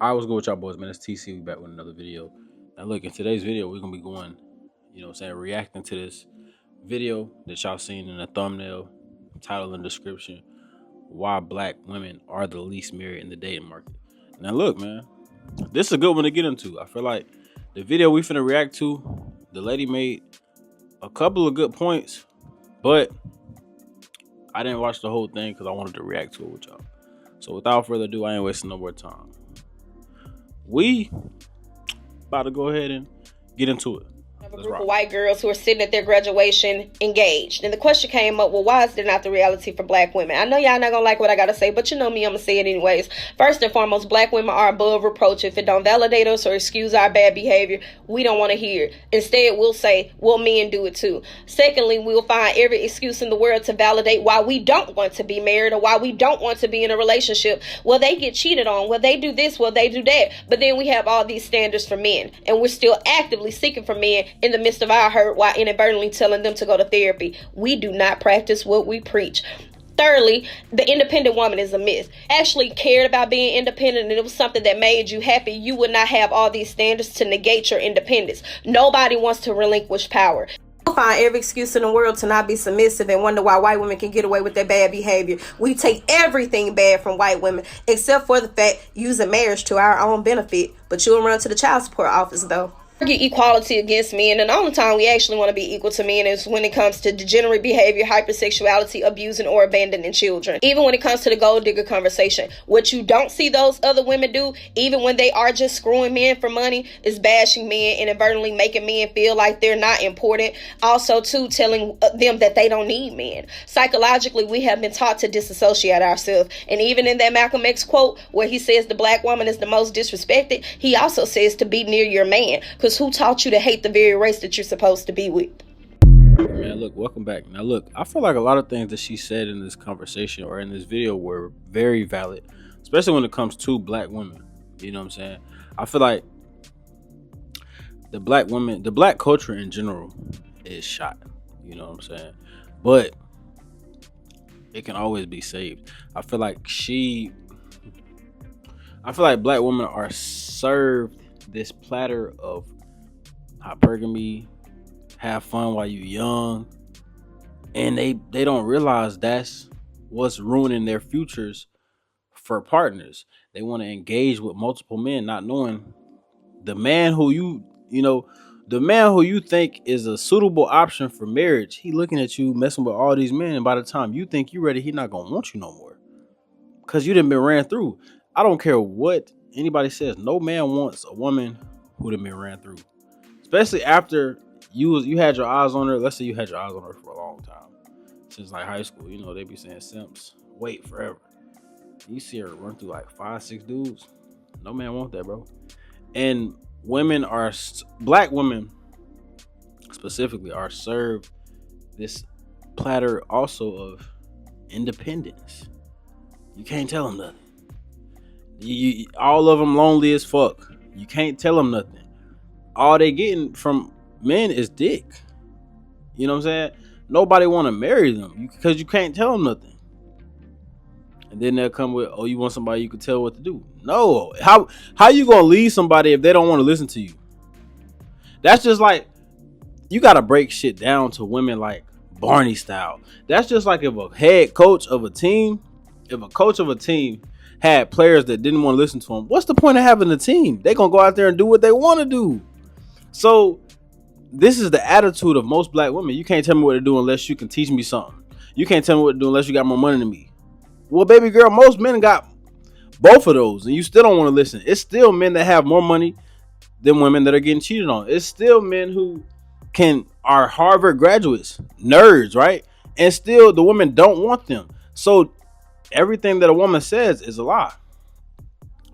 I was good with y'all boys, man. It's TC. We back with another video. Now, look, in today's video, we're gonna be going, reacting to this video that y'all seen in the thumbnail, title, and description. Why black women are the least married in the dating market. Now, look, man, this is a good one to get into. I feel like the video we finna react to, the lady made a couple of good points, but I didn't watch the whole thing because I wanted to react to it with y'all. So, without further ado, I ain't wasting no more time. We about to go ahead and get into it. Of a group of white girls who are sitting at their graduation engaged. And the question came up, well, why is there not the reality for black women? I know y'all not gonna like what I gotta say, but you know me, I'm gonna say it anyways. First and foremost, black women are above reproach. If it don't validate us or excuse our bad behavior, we don't want to hear it. Instead, we'll say, well, men do it too. Secondly, we'll find every excuse in the world to validate why we don't want to be married or why we don't want to be in a relationship. Well, they get cheated on. Well, they do this. Well, they do that. But then we have all these standards for men, and we're still actively seeking for men in the midst of our hurt while inadvertently telling them to go to therapy. We do not practice what we preach. Thirdly, the independent woman is a myth. Actually cared about being independent and it was something that made you happy, you would not have all these standards to negate your independence. Nobody wants to relinquish power. You'll find every excuse in the world to not be submissive and wonder why white women can get away with their bad behavior. We take everything bad from white women except for the fact using marriage to our own benefit. But you'll run to the child support office though. Argue equality against men, and the only time we actually want to be equal to men is when it comes to degenerate behavior, hypersexuality, abusing or abandoning children. Even when it comes to the gold digger conversation, what you don't see those other women do, even when they are just screwing men for money, is bashing men and inadvertently making men feel like they're not important. Also too, telling them that they don't need men. Psychologically, we have been taught to disassociate ourselves, and even in that Malcolm X quote where he says the black woman is the most disrespected, he also says to be near your man. Because who taught you to hate the very race that you're supposed to be with? Man, look, welcome back. Now, look, I feel like a lot of things that she said in this conversation or in this video were very valid, especially when it comes to black women. You know what I'm saying? I feel like the black culture in general is shot. You know what I'm saying? But it can always be saved. I feel like black women are served this platter of hypergamy, have fun while you're young, and they don't realize that's what's ruining their futures for partners. They want to engage with multiple men, not knowing the man who the man who you think is a suitable option for marriage. He looking at you messing with all these men, and by the time you think you're ready, he not gonna want you no more because you done been ran through. I don't care what anybody says. No man wants a woman who done been ran through. Especially after you had your eyes on her. Let's say you had your eyes on her for a long time. Since like high school. You know, they be saying simps wait forever. You see her run through like 5-6 dudes. No man want that, bro. And black women specifically are served this platter also of independence. You can't tell them nothing. All of them lonely as fuck. You can't tell them nothing. All they getting from men is dick. You know what I'm saying? Nobody want to marry them because you can't tell them nothing. And then they'll come with, oh, you want somebody you can tell what to do. No. How you gonna lead somebody if they don't want to listen to you? That's just like, you gotta break shit down to women like Barney style. That's just like if a head coach of a team, had players that didn't want to listen to him, what's the point of having a team? They gonna go out there and do what they want to do. So this is the attitude of most black women. You can't tell me what to do unless you can teach me something. You can't tell me what to do unless you got more money than me. Well, baby girl, most men got both of those and you still don't want to listen. It's still men that have more money than women that are getting cheated on. It's still men who are Harvard graduates, nerds, right? And still the women don't want them. So everything that a woman says is a lie.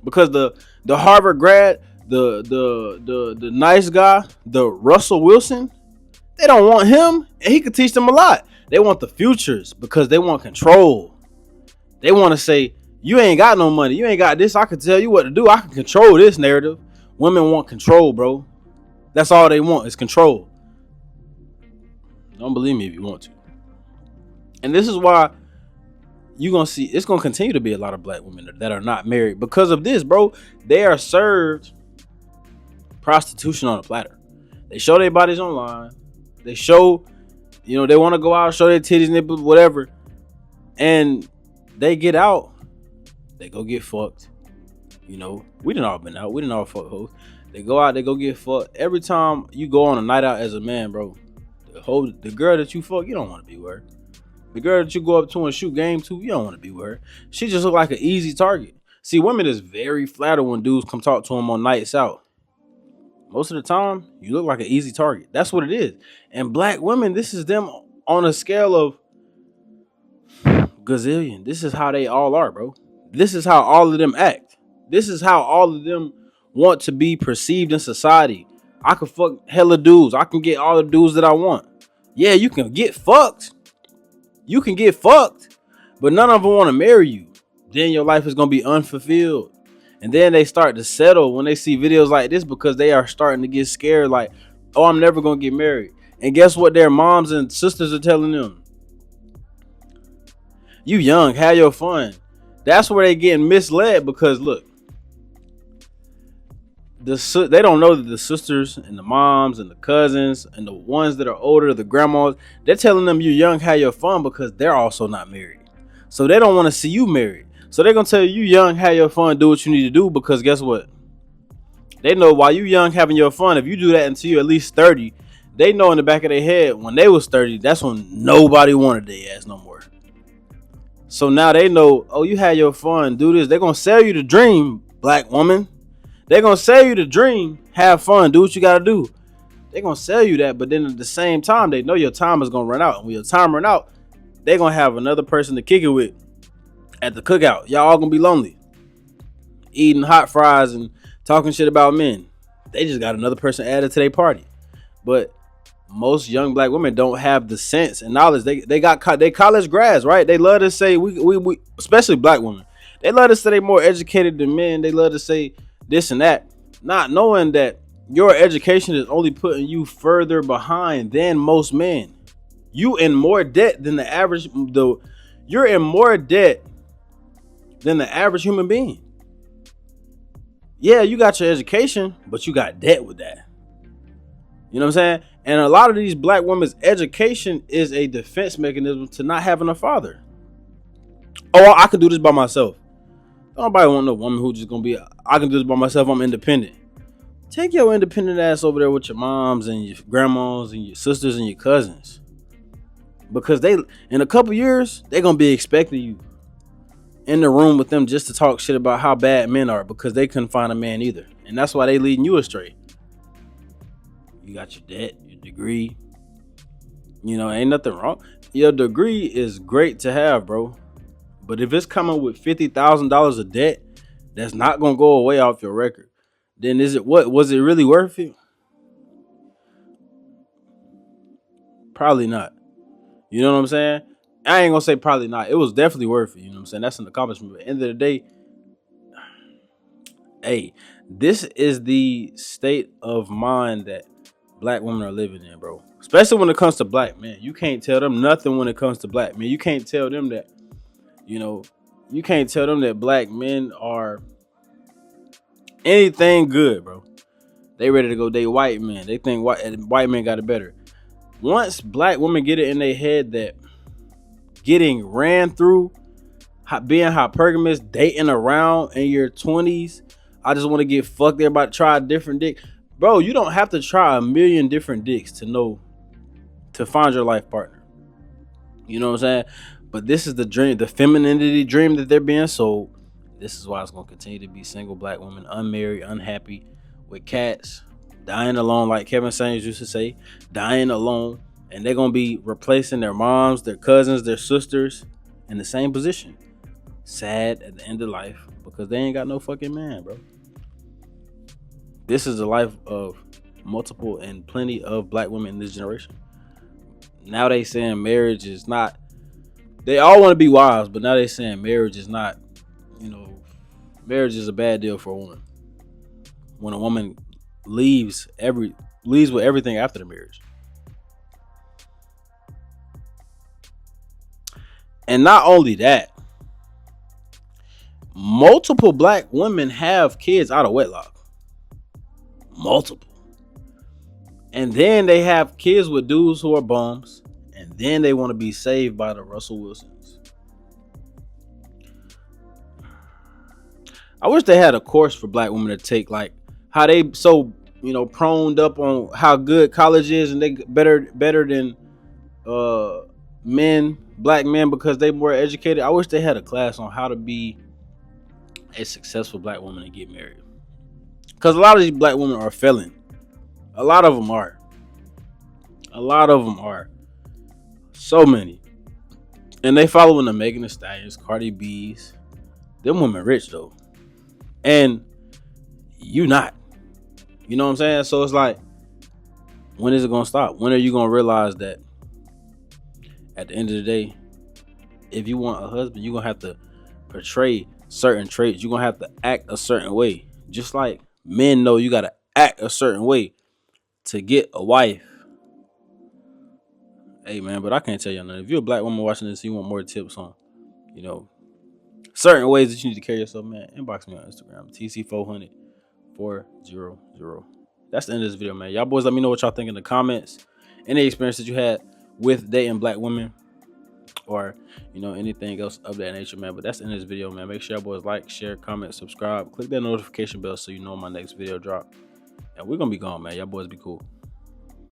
Because the Harvard grad, the nice guy, the Russell Wilson, they don't want him, and he could teach them a lot. They want the futures because they want control. They want to say, you ain't got no money, you ain't got this, I can tell you what to do, I can control this narrative. Women want control, bro. That's all they want is control. Don't believe me if you want to. And this is why you gonna see it's gonna continue to be a lot of black women that are not married because of this, bro. They are served prostitution on a platter. They show their bodies online. They show, they want to go out, show their titties, nipples, whatever, and they get out. They go get fucked. We done all been out. We done all fuck hoes. They go out. They go get fucked. Every time you go on a night out as a man, bro, the girl that you fuck, you don't want to be with her. The girl that you go up to and shoot game to, you don't want to be with her. She just look like an easy target. See, women is very flattered when dudes come talk to them on nights out. Most of the time, you look like an easy target. That's what it is. And black women, this is them on a scale of gazillion. This is how they all are, bro. This is how all of them act. This is how all of them want to be perceived in society. I can fuck hella dudes. I can get all the dudes that I want. Yeah, you can get fucked. You can get fucked. But none of them want to marry you. Then your life is going to be unfulfilled. And then they start to settle when they see videos like this because they are starting to get scared like, oh, I'm never going to get married. And guess what their moms and sisters are telling them? You young, have your fun. That's where they getting misled because look, they don't know that the sisters and the moms and the cousins and the ones that are older, the grandmas, they're telling them you young, have your fun because they're also not married. So they don't want to see you married. So they're going to tell you young, have your fun, do what you need to do because guess what? They know while you young having your fun, if you do that until you're at least 30, they know in the back of their head when they was 30, that's when nobody wanted their ass no more. So now they know, oh, you had your fun, do this. They're going to sell you the dream, black woman. They're going to sell you the dream, have fun, do what you got to do. They're going to sell you that, but then at the same time, they know your time is going to run out. And when your time run out, they're going to have another person to kick it with at the cookout. Y'all all going to be lonely. Eating hot fries and talking shit about men. They just got another person added to their party. But most young black women don't have the sense and knowledge. They college grads, right? They love to say, we especially black women, they love to say they're more educated than men. They love to say this and that, not knowing that your education is only putting you further behind than most men. You in more debt than the average. You're in more debt than the average human being. Yeah, you got your education, but you got debt with that. You know what I'm saying? And a lot of these black women's education is a defense mechanism to not having a father. Oh, I can do this by myself. Nobody want no woman who's just gonna be, I can do this by myself, I'm independent. Take your independent ass over there with your moms and your grandmas and your sisters and your cousins. Because they, in a couple years, they're gonna be expecting you in the room with them just to talk shit about how bad men are because they couldn't find a man either. And that's why they leading you astray. You got your debt, your degree. Ain't nothing wrong. Your degree is great to have, bro. But if it's coming with $50,000 of debt, that's not going to go away off your record. Then was it really worth it? Probably not. You know what I'm saying? I ain't going to say probably not. It was definitely worth it. You know what I'm saying? That's an accomplishment. But at the end of the day, hey, this is the state of mind that black women are living in, bro. Especially when it comes to black men. You can't tell them nothing when it comes to black men. You can't tell them that, you can't tell them that black men are anything good, bro. They ready to go date white men. They think white men got it better. Once black women get it in their head that getting ran through, being hypergamous, dating around in your 20s, I just want to get fucked. They're about to try a different dick. Bro, you don't have to try a million different dicks to find your life partner. You know what I'm saying? But this is the dream, the femininity dream that they're being sold. This is why it's going to continue to be single black women, unmarried, unhappy, with cats, dying alone, like Kevin Samuels used to say, dying alone. And they're going to be replacing their moms, their cousins, their sisters in the same position. Sad at the end of life because they ain't got no fucking man, bro. This is the life of multiple and plenty of black women in this generation. Now they saying marriage is not, they all want to be wives, but now they saying marriage is not, marriage is a bad deal for a woman. When a woman leaves with everything after the marriage. And not only that, multiple black women have kids out of wedlock. Multiple. And then they have kids with dudes who are bums. And then they want to be saved by the Russell Wilsons. I wish they had a course for black women to take, like how they so proned up on how good college is, and they better than black men because they more educated. I wish they had a class on how to be a successful black woman and get married. Because a lot of these black women are failing. A lot of them are. So many. And they following the Megan Thee Stallions, Cardi B's. Them women rich though. And you not. You know what I'm saying? So it's like, when is it going to stop? When are you going to realize that at the end of the day, if you want a husband, you're going to have to portray certain traits. You're going to have to act a certain way. Just like men know you got to act a certain way to get a wife. Hey, man, but I can't tell you nothing. If you're a black woman watching this, you want more tips on, certain ways that you need to carry yourself, man, inbox me on Instagram, TC400-400. That's the end of this video, man. Y'all boys, let me know what y'all think in the comments. Any experience that you had with dating black women, or anything else of that nature, man. But that's the end of this video, man. Make sure y'all boys like, share, comment, subscribe, click that notification bell so you know my next video drop. And we're gonna be gone, man. Y'all boys be cool.